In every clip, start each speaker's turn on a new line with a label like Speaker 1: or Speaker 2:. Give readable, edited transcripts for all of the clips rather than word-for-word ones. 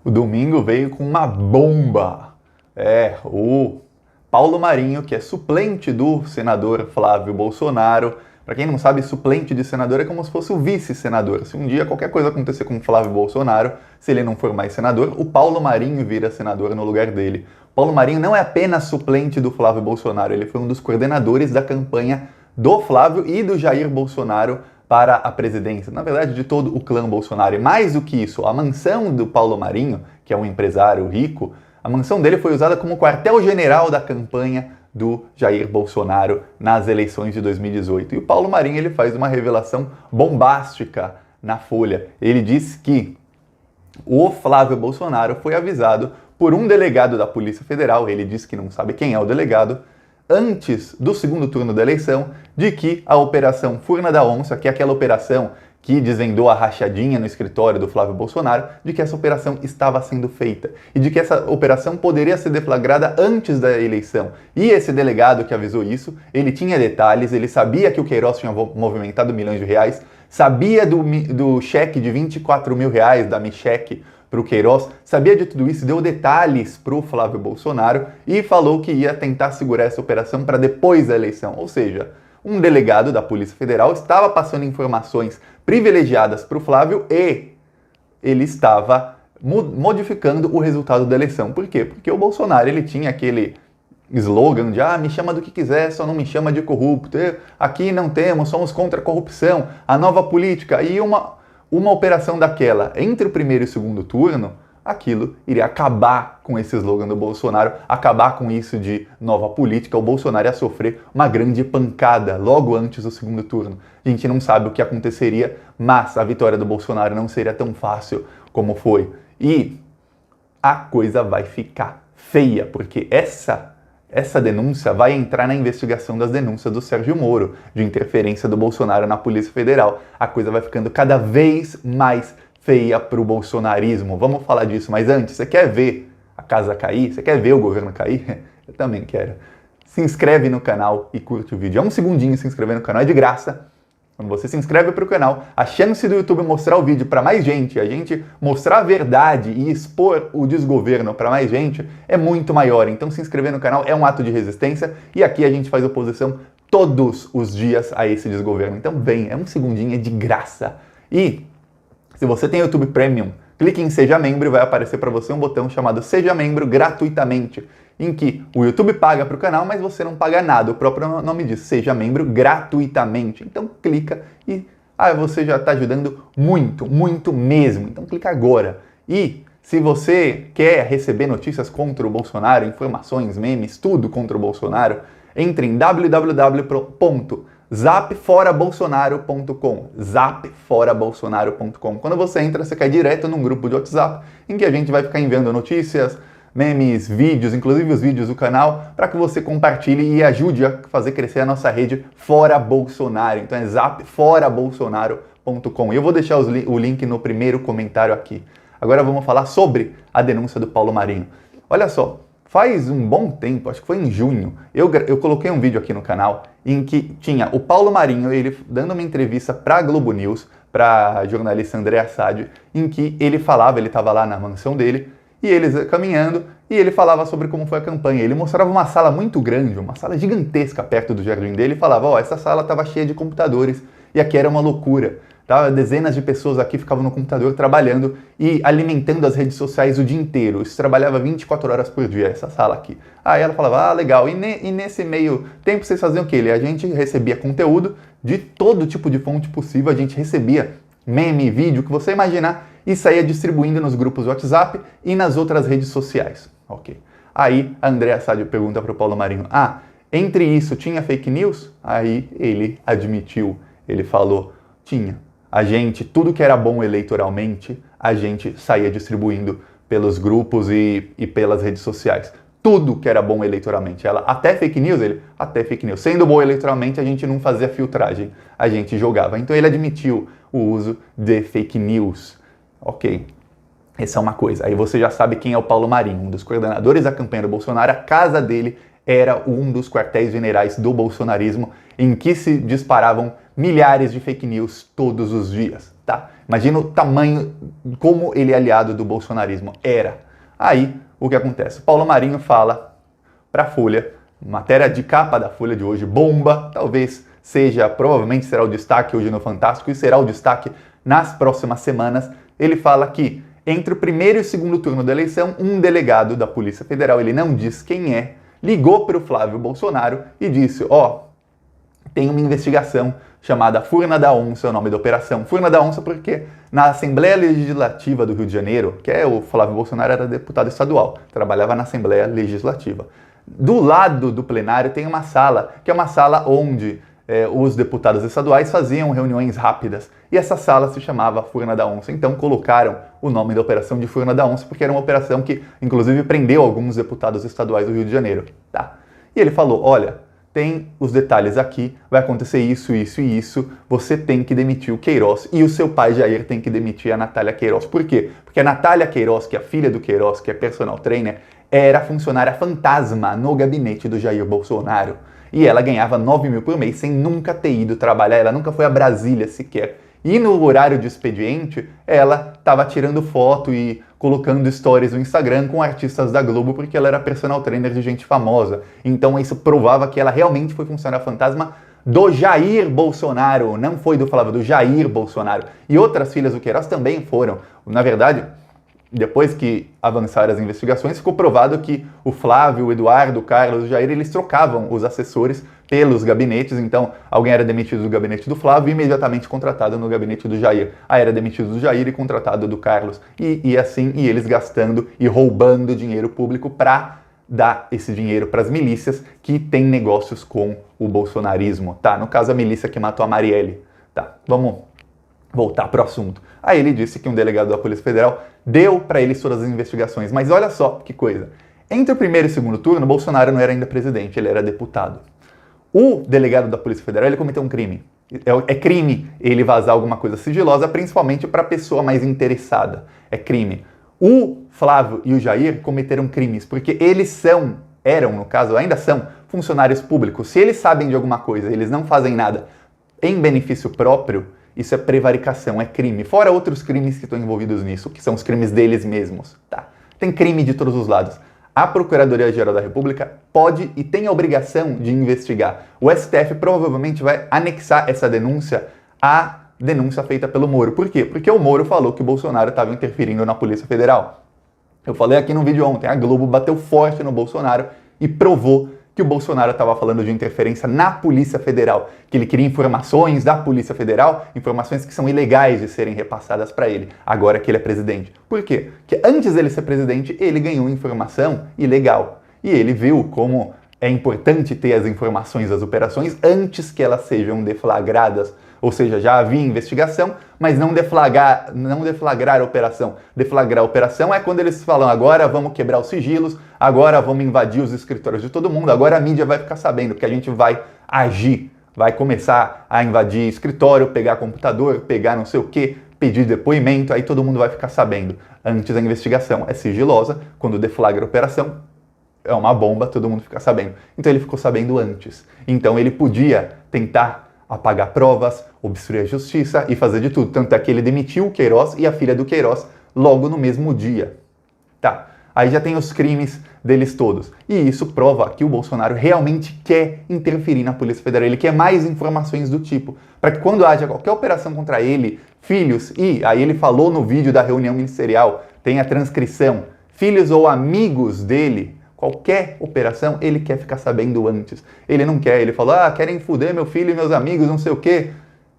Speaker 1: O domingo veio com uma bomba. O Paulo Marinho, que é suplente do senador Flávio Bolsonaro. Para quem não sabe, suplente de senador é como se fosse o vice-senador. Se um dia qualquer coisa acontecer com o Flávio Bolsonaro, se ele não for mais senador, o Paulo Marinho vira senador no lugar dele. Paulo Marinho não é apenas suplente do Flávio Bolsonaro, ele foi um dos coordenadores da campanha do Flávio e do Jair Bolsonaro para a presidência, na verdade de todo o clã Bolsonaro. E mais do que isso, a mansão do Paulo Marinho, que é um empresário rico, a mansão dele foi usada como quartel-general da campanha do Jair Bolsonaro nas eleições de 2018. E o Paulo Marinho ele faz uma revelação bombástica na Folha. Ele diz que o Flávio Bolsonaro foi avisado por um delegado da Polícia Federal, ele diz que não sabe quem é o delegado, antes do segundo turno da eleição, de que a Operação Furna da Onça, que é aquela operação que desvendou a rachadinha no escritório do Flávio Bolsonaro, de que essa operação estava sendo feita e de que essa operação poderia ser deflagrada antes da eleição. E esse delegado que avisou isso, ele tinha detalhes, ele sabia que o Queiroz tinha movimentado milhões de reais, sabia do cheque de 24 mil reais da Micheque para o Queiroz, sabia de tudo isso, deu detalhes para o Flávio Bolsonaro e falou que ia tentar segurar essa operação para depois da eleição. Ou seja, um delegado da Polícia Federal estava passando informações privilegiadas para o Flávio e ele estava modificando o resultado da eleição. Por quê? Porque o Bolsonaro ele tinha aquele slogan de me chama do que quiser, só não me chama de corrupto, aqui não temos, somos contra a corrupção, a nova política. E uma operação daquela entre o primeiro e o segundo turno, aquilo iria acabar com esse slogan do Bolsonaro, acabar com isso de nova política. O Bolsonaro ia sofrer uma grande pancada logo antes do segundo turno. A gente não sabe o que aconteceria, mas a vitória do Bolsonaro não seria tão fácil como foi. E a coisa vai ficar feia, porque essa denúncia vai entrar na investigação das denúncias do Sérgio Moro, de interferência do Bolsonaro na Polícia Federal. A coisa vai ficando cada vez mais feia para o bolsonarismo. Vamos falar disso, mas antes, você quer ver a casa cair? Você quer ver o governo cair? Eu também quero. Se inscreve no canal e curte o vídeo. É um segundinho se inscrever no canal, é de graça. Quando você se inscreve para o canal, a chance do YouTube mostrar o vídeo para mais gente, a gente mostrar a verdade e expor o desgoverno para mais gente, é muito maior. Então se inscrever no canal é um ato de resistência e aqui a gente faz oposição todos os dias a esse desgoverno. Então vem, é um segundinho, é de graça. E se você tem YouTube Premium, clique em Seja Membro e vai aparecer para você um botão chamado Seja Membro gratuitamente, em que o YouTube paga para o canal, mas você não paga nada. O próprio nome diz, Seja Membro gratuitamente. Então clica e você já está ajudando muito, muito mesmo. Então clica agora. E se você quer receber notícias contra o Bolsonaro, informações, memes, tudo contra o Bolsonaro, entre em www.zapforabolsonaro.com, zapforabolsonaro.com. Quando você entra, você cai direto num grupo de WhatsApp em que a gente vai ficar enviando notícias, memes, vídeos, inclusive os vídeos do canal, para que você compartilhe e ajude a fazer crescer a nossa rede Fora Bolsonaro. Então é zapforabolsonaro.com. E eu vou deixar o link no primeiro comentário aqui. Agora vamos falar sobre a denúncia do Paulo Marinho. Olha só, faz um bom tempo, acho que foi em junho, eu coloquei um vídeo aqui no canal em que tinha o Paulo Marinho, ele dando uma entrevista para a Globo News, para a jornalista Andréa Sade, em que ele falava, ele estava lá na mansão dele, e eles caminhando, e ele falava sobre como foi a campanha. Ele mostrava uma sala muito grande, uma sala gigantesca perto do jardim dele, e falava, essa sala estava cheia de computadores, e aqui era uma loucura. Dezenas de pessoas aqui ficavam no computador trabalhando e alimentando as redes sociais o dia inteiro. Isso trabalhava 24 horas por dia, essa sala aqui. Aí ela falava, legal. E nesse meio tempo vocês faziam o quê? A gente recebia conteúdo de todo tipo de fonte possível. A gente recebia meme, vídeo, que você imaginar, e saía distribuindo nos grupos do WhatsApp e nas outras redes sociais. Ok. Aí a Andréa Sade pergunta para o Paulo Marinho, entre isso tinha fake news? Aí ele admitiu, ele falou, tinha. A gente, tudo que era bom eleitoralmente, a gente saía distribuindo pelos grupos e pelas redes sociais. Tudo que era bom eleitoralmente. Até fake news, até fake news. Sendo bom eleitoralmente, a gente não fazia filtragem, a gente jogava. Então ele admitiu o uso de fake news. Ok, essa é uma coisa. Aí você já sabe quem é o Paulo Marinho, um dos coordenadores da campanha do Bolsonaro. A casa dele era um dos quartéis generais do bolsonarismo, em que se disparavam milhares de fake news todos os dias, tá? Imagina o tamanho, como ele é aliado do bolsonarismo. Era. Aí, o que acontece? Paulo Marinho fala para a Folha, matéria de capa da Folha de hoje, bomba, talvez seja, provavelmente será o destaque hoje no Fantástico e será o destaque nas próximas semanas. Ele fala que entre o primeiro e o segundo turno da eleição, um delegado da Polícia Federal, ele não diz quem é, ligou para o Flávio Bolsonaro e disse, tem uma investigação chamada Furna da Onça, é o nome da operação. Furna da Onça porque na Assembleia Legislativa do Rio de Janeiro, que o Flávio Bolsonaro era deputado estadual, trabalhava na Assembleia Legislativa. Do lado do plenário tem uma sala, que é uma sala onde os deputados estaduais faziam reuniões rápidas. E essa sala se chamava Furna da Onça. Então colocaram o nome da operação de Furna da Onça, porque era uma operação que, inclusive, prendeu alguns deputados estaduais do Rio de Janeiro. Tá. E ele falou, olha, tem os detalhes aqui, vai acontecer isso, isso e isso, você tem que demitir o Queiroz e o seu pai Jair tem que demitir a Natália Queiroz. Por quê? Porque a Natália Queiroz, que é a filha do Queiroz, que é personal trainer, era funcionária fantasma no gabinete do Jair Bolsonaro. E ela ganhava 9 mil por mês sem nunca ter ido trabalhar, ela nunca foi a Brasília sequer. E no horário de expediente, ela estava tirando foto e colocando stories no Instagram com artistas da Globo, porque ela era personal trainer de gente famosa. Então isso provava que ela realmente foi funcionária fantasma do Jair Bolsonaro, não foi do Flávio, do Jair Bolsonaro. E outras filhas do Queiroz também foram. Na verdade, depois que avançaram as investigações, ficou provado que o Flávio, o Eduardo, o Carlos, o Jair, eles trocavam os assessores pelos gabinetes. Então, alguém era demitido do gabinete do Flávio e imediatamente contratado no gabinete do Jair. Aí era demitido do Jair e contratado do Carlos. E assim, e eles gastando e roubando dinheiro público para dar esse dinheiro para as milícias que têm negócios com o bolsonarismo, tá? No caso, a milícia que matou a Marielle. Tá, vamos voltar para o assunto. Aí ele disse que um delegado da Polícia Federal deu para eles todas as investigações. Mas olha só que coisa. Entre o primeiro e o segundo turno, Bolsonaro não era ainda presidente, ele era deputado. O delegado da Polícia Federal, ele cometeu um crime. É crime ele vazar alguma coisa sigilosa, principalmente para a pessoa mais interessada. É crime. O Flávio e o Jair cometeram crimes, porque eles eram, no caso, ainda são funcionários públicos. Se eles sabem de alguma coisa, eles não fazem nada em benefício próprio, isso é prevaricação, é crime. Fora outros crimes que estão envolvidos nisso, que são os crimes deles mesmos. Tá? Tem crime de todos os lados. A Procuradoria-Geral da República pode e tem a obrigação de investigar. O STF provavelmente vai anexar essa denúncia à denúncia feita pelo Moro. Por quê? Porque o Moro falou que o Bolsonaro estava interferindo na Polícia Federal. Eu falei aqui no vídeo ontem, a Globo bateu forte no Bolsonaro e provou que o Bolsonaro estava falando de interferência na Polícia Federal, que ele queria informações da Polícia Federal, informações que são ilegais de serem repassadas para ele, agora que ele é presidente. Por quê? Porque antes dele ser presidente, ele ganhou informação ilegal. E ele viu como é importante ter as informações das operações antes que elas sejam deflagradas. Ou seja, já havia investigação, mas não deflagrar a operação. Deflagrar a operação é quando eles falam, agora vamos quebrar os sigilos, agora vamos invadir os escritórios de todo mundo, agora a mídia vai ficar sabendo, porque a gente vai agir, vai começar a invadir escritório, pegar computador, pegar não sei o que, pedir depoimento, aí todo mundo vai ficar sabendo. Antes a investigação é sigilosa, quando deflagra a operação, é uma bomba, todo mundo fica sabendo. Então ele ficou sabendo antes. Então ele podia tentar apagar provas, obstruir a justiça e fazer de tudo. Tanto é que ele demitiu o Queiroz e a filha do Queiroz logo no mesmo dia. Tá, aí já tem os crimes deles todos. E isso prova que o Bolsonaro realmente quer interferir na Polícia Federal. Ele quer mais informações do tipo, para que quando haja qualquer operação contra ele, filhos, e aí ele falou no vídeo da reunião ministerial, tem a transcrição, filhos ou amigos dele, qualquer operação, ele quer ficar sabendo antes. Ele não quer, ele falou, querem fuder meu filho e meus amigos, não sei o quê.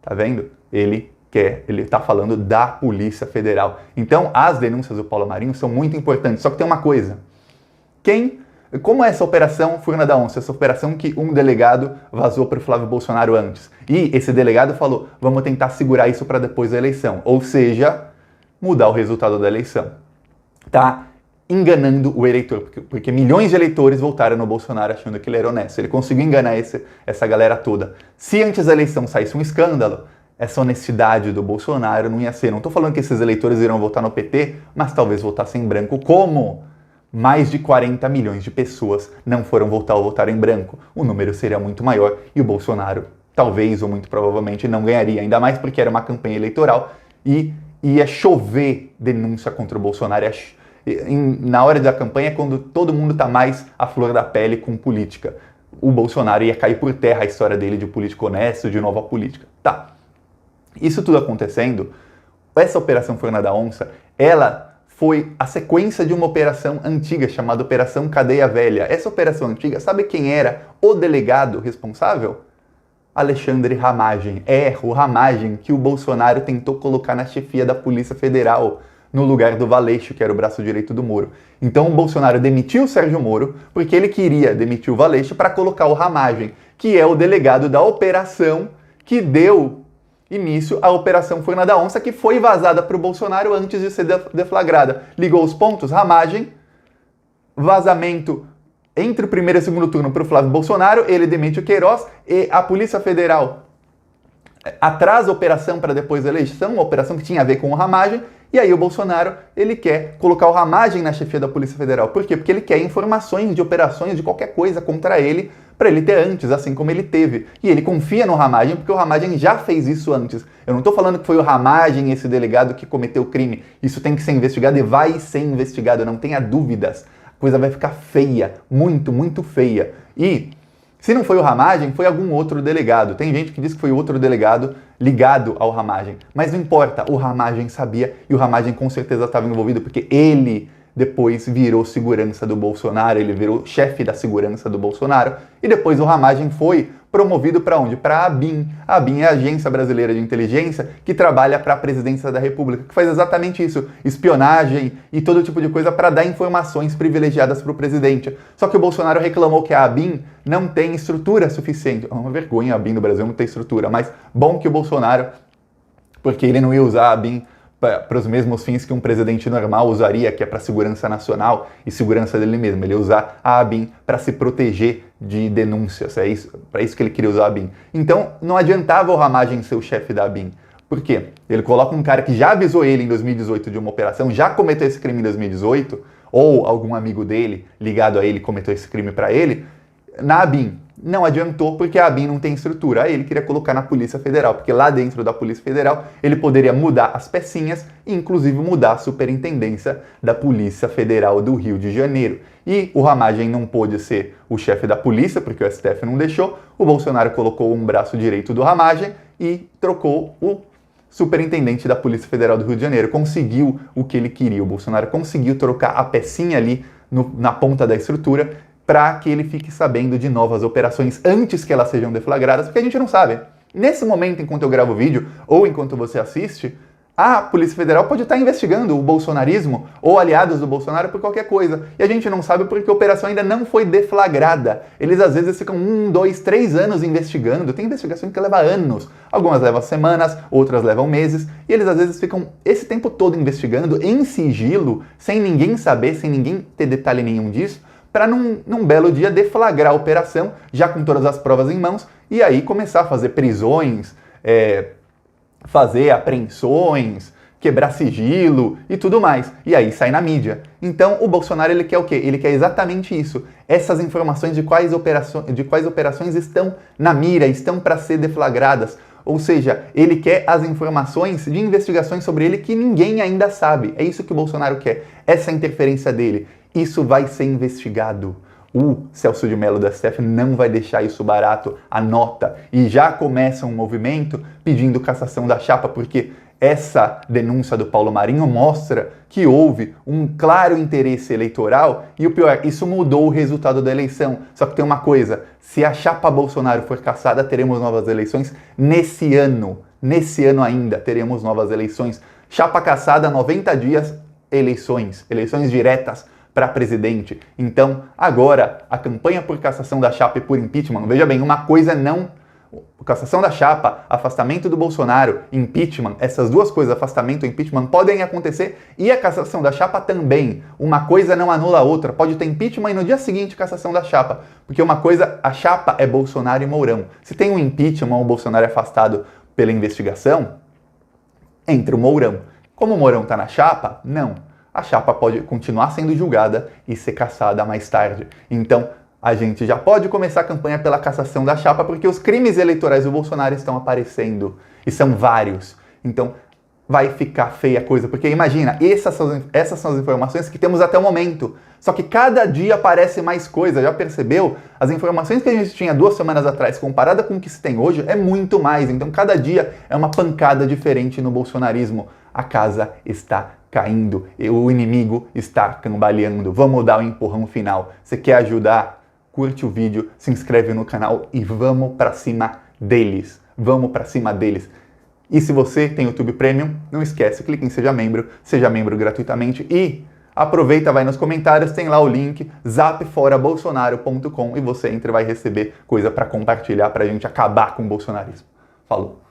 Speaker 1: Tá vendo? Ele tá falando da Polícia Federal. Então, as denúncias do Paulo Marinho são muito importantes. Só que tem uma coisa. Como é essa operação Furna da Onça? Essa operação que um delegado vazou para o Flávio Bolsonaro antes. E esse delegado falou, vamos tentar segurar isso para depois da eleição. Ou seja, mudar o resultado da eleição. Tá enganando o eleitor, porque milhões de eleitores votaram no Bolsonaro achando que ele era honesto. Ele conseguiu enganar essa galera toda. Se antes da eleição saísse um escândalo, essa honestidade do Bolsonaro não ia ser. Não estou falando que esses eleitores irão votar no PT, mas talvez votassem em branco. Como mais de 40 milhões de pessoas não foram votar ou votaram em branco, o número seria muito maior e o Bolsonaro, talvez ou muito provavelmente, não ganharia. Ainda mais porque era uma campanha eleitoral e ia chover denúncia contra o Bolsonaro. Na hora da campanha, quando todo mundo está mais à flor da pele com política. O Bolsonaro ia cair por terra a história dele de político honesto, de nova política. Tá. Isso tudo acontecendo, essa Operação Forna da Onça, ela foi a sequência de uma operação antiga chamada Operação Cadeia Velha. Essa operação antiga, sabe quem era o delegado responsável? Alexandre Ramagem. O Ramagem que o Bolsonaro tentou colocar na chefia da Polícia Federal, no lugar do Valeixo, que era o braço direito do Moro. Então o Bolsonaro demitiu o Sérgio Moro porque ele queria demitir o Valeixo para colocar o Ramagem, que é o delegado da operação que deu início à Operação Forna da Onça, que foi vazada para o Bolsonaro antes de ser deflagrada. Ligou os pontos, Ramagem, vazamento entre o primeiro e o segundo turno para o Flávio Bolsonaro, ele demite o Queiroz e a Polícia Federal atrasa a operação para depois da eleição, uma operação que tinha a ver com o Ramagem, e aí o Bolsonaro, ele quer colocar o Ramagem na chefia da Polícia Federal. Por quê? Porque ele quer informações de operações de qualquer coisa contra ele, para ele ter antes, assim como ele teve. E ele confia no Ramagem, porque o Ramagem já fez isso antes. Eu não estou falando que foi o Ramagem, esse delegado, que cometeu o crime. Isso tem que ser investigado e vai ser investigado, não tenha dúvidas. A coisa vai ficar feia, muito, muito feia. E se não foi o Ramagem, foi algum outro delegado. Tem gente que diz que foi outro delegado ligado ao Ramagem. Mas não importa, o Ramagem sabia e o Ramagem com certeza estava envolvido, porque ele depois virou segurança do Bolsonaro, ele virou chefe da segurança do Bolsonaro, e depois o Ramagem foi promovido para onde? Para a ABIN. A ABIN é a Agência Brasileira de Inteligência, que trabalha para a Presidência da República, que faz exatamente isso, espionagem e todo tipo de coisa para dar informações privilegiadas para o presidente. Só que o Bolsonaro reclamou que a ABIN não tem estrutura suficiente. É uma vergonha a ABIN no Brasil não ter estrutura, mas bom que o Bolsonaro, porque ele não ia usar a ABIN para os mesmos fins que um presidente normal usaria, que é para segurança nacional e segurança dele mesmo. Ele ia usar a ABIN para se proteger de denúncias, para isso que ele queria usar a ABIN. Então, não adiantava o Ramagem ser o chefe da ABIN. Por quê? Ele coloca um cara que já avisou ele em 2018 de uma operação, já cometeu esse crime em 2018, ou algum amigo dele ligado a ele cometeu esse crime para ele, na ABIN. Não adiantou porque a ABIN não tem estrutura. Aí ele queria colocar na Polícia Federal, porque lá dentro da Polícia Federal ele poderia mudar as pecinhas e inclusive mudar a superintendência da Polícia Federal do Rio de Janeiro. E o Ramagem não pôde ser o chefe da polícia, porque o STF não deixou. O Bolsonaro colocou um braço direito do Ramagem e trocou o superintendente da Polícia Federal do Rio de Janeiro. Conseguiu o que ele queria. O Bolsonaro conseguiu trocar a pecinha ali na ponta da estrutura para que ele fique sabendo de novas operações antes que elas sejam deflagradas, porque a gente não sabe. Nesse momento, enquanto eu gravo o vídeo, ou enquanto você assiste, a Polícia Federal pode estar investigando o bolsonarismo ou aliados do Bolsonaro por qualquer coisa. E a gente não sabe porque a operação ainda não foi deflagrada. Eles às vezes ficam 1, 2, 3 anos investigando. Tem investigação que leva anos. Algumas levam semanas, outras levam meses. E eles às vezes ficam esse tempo todo investigando em sigilo, sem ninguém saber, sem ninguém ter detalhe nenhum disso, para num belo dia deflagrar a operação, já com todas as provas em mãos, e aí começar a fazer prisões, fazer apreensões, quebrar sigilo e tudo mais. E aí sai na mídia. Então o Bolsonaro ele quer o quê? Ele quer exatamente isso. Essas informações de quais operações estão na mira, estão para ser deflagradas. Ou seja, ele quer as informações de investigações sobre ele que ninguém ainda sabe. É isso que o Bolsonaro quer. Essa interferência dele. Isso vai ser investigado. O Celso de Mello do STF não vai deixar isso barato, anota. E já começa um movimento pedindo cassação da chapa, porque essa denúncia do Paulo Marinho mostra que houve um claro interesse eleitoral e o pior, isso mudou o resultado da eleição. Só que tem uma coisa, se a chapa Bolsonaro for cassada, teremos novas eleições nesse ano. Nesse ano ainda teremos novas eleições. Chapa cassada, 90 dias, eleições diretas para presidente. Então, agora, a campanha por cassação da chapa e por impeachment, veja bem, uma coisa não... Cassação da chapa, afastamento do Bolsonaro, impeachment, essas duas coisas, afastamento e impeachment, podem acontecer e a cassação da chapa também. Uma coisa não anula a outra. Pode ter impeachment e no dia seguinte cassação da chapa. Porque uma coisa, a chapa é Bolsonaro e Mourão. Se tem um impeachment ou o Bolsonaro é afastado pela investigação, entra o Mourão. Como o Mourão está na chapa, não. A chapa pode continuar sendo julgada e ser cassada mais tarde. Então, a gente já pode começar a campanha pela cassação da chapa, porque os crimes eleitorais do Bolsonaro estão aparecendo, e são vários. Então, vai ficar feia a coisa. Porque imagina, essas são as informações que temos até o momento. Só que cada dia aparece mais coisa, já percebeu? As informações que a gente tinha 2 semanas atrás, comparada com o que se tem hoje, é muito mais. Então cada dia é uma pancada diferente no bolsonarismo. A casa está caindo, o inimigo está cambaleando. Vamos dar o empurrão final. Você quer ajudar? Curte o vídeo, se inscreve no canal e vamos pra cima deles. Vamos pra cima deles. E se você tem YouTube Premium, não esquece, clique em seja membro gratuitamente e aproveita, vai nos comentários, tem lá o link zapforabolsonaro.com e você entra e vai receber coisa para compartilhar pra gente acabar com o bolsonarismo. Falou!